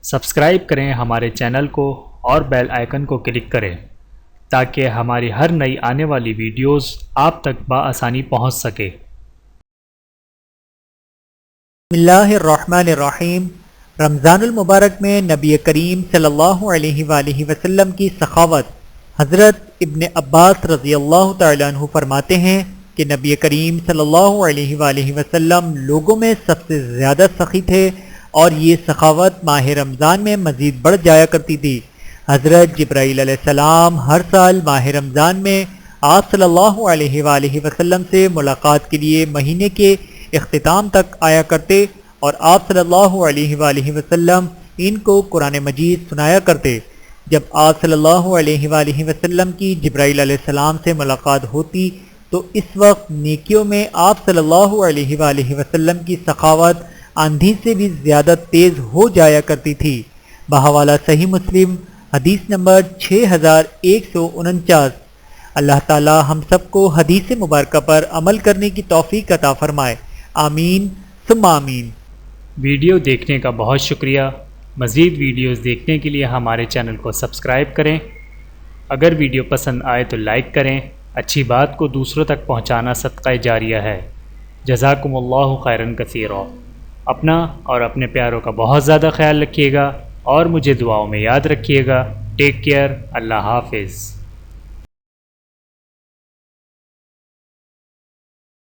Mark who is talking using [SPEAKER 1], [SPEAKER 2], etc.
[SPEAKER 1] Subscribe کریں ہمارے channel کو اور بیل آئیکن کو کلک کریں تاکہ ہماری ہر نئی آنے والی ویڈیوز آپ تک بآسانی پہنچ سکے۔
[SPEAKER 2] بسم اللہ الرحمن الرحیم۔ رمضان المبارک میں نبی کریم صلی اللہ علیہ وآلہ وسلم کی سخاوت۔ حضرت ابن عباس رضی اللہ تعالیٰ عنہ فرماتے ہیں کہ نبی کریم صلی اللہ علیہ وآلہ وسلم لوگوں میں سب سے زیادہ سخی تھے اور یہ سخاوت ماہ رمضان میں مزید بڑھ جایا کرتی تھی۔ حضرت جبرائیل علیہ السلام ہر سال ماہ رمضان میں آپ صلی اللہ علیہ وآلہ وسلم سے ملاقات کے لیے مہینے کے اختتام تک آیا کرتے اور آپ صلی اللہ علیہ وآلہ وسلم ان کو قرآن مجید سنایا کرتے۔ جب آپ صلی اللہ علیہ وآلہ وسلم کی جبرائیل علیہ السلام سے ملاقات ہوتی تو اس وقت نیکیوں میں آپ صلی اللہ علیہ وآلہ وسلم کی سخاوت آندھی سے بھی زیادہ تیز ہو جایا کرتی تھی۔ بحوالہ صحیح مسلم حدیث نمبر 6149۔ اللہ تعالی ہم سب کو حدیث مبارکہ پر عمل کرنے کی توفیق عطا فرمائے، آمین ثم آمین۔
[SPEAKER 1] ویڈیو دیکھنے کا بہت شکریہ۔ مزید ویڈیوز دیکھنے کے لیے ہمارے چینل کو سبسکرائب کریں۔ اگر ویڈیو پسند آئے تو لائک کریں۔ اچھی بات کو دوسروں تک پہنچانا صدقہ جاریہ ہے۔ جزاکم اللہ خیرا کثیرا۔ اپنا اور اپنے پیاروں کا بہت زیادہ خیال رکھیے گا اور مجھے دعاؤں میں یاد رکھیے گا۔ Take care. اللہ حافظ۔